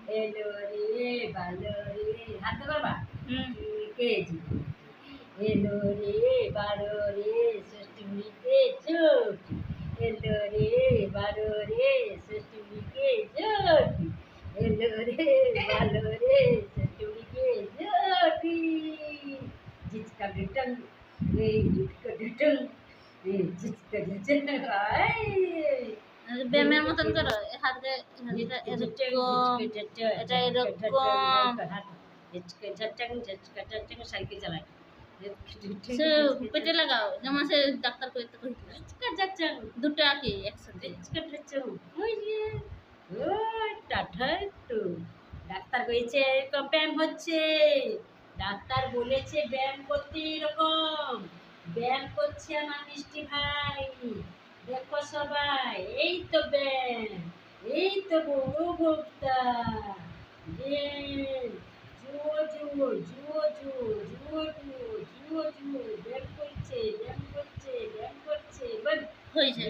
এলো রে ভালো রে হাত বাবা কেজি এলো রে বারো রে ষষ্ঠীকে চোটি এলো রে বারো রে ষষ্ঠীকে চোটি এলো রে ভালো রে ষষ্ঠীকে চোটি জিচকা ডিটং এই জিচকা ডিটং এই জিচকা ডিটং ব্যায়ামের মতন করো হাতে এটা এরকম সাইকেল চালায় পেটে লাগাও যেমন সে ডাক্তার করতে দুটো আঁকি একসাথে ডাক্তার কইছে এরকম ব্যায়াম হচ্ছে ডাক্তার বলেছে ব্যায়াম করতে এরকম ব্যায়াম করছে আমার মিষ্টি ভাই দেখো সবাই এই তো ব্যায়াম এই তো বড় ভোক্তা জুয়ো জুয়ো জুয়ো জুয়ো জুয়ো জুয়ো জুয়ো জুয়ো ব্যায়াম করছে ব্যায়াম করছে ব্যায়াম করছে হয়েছে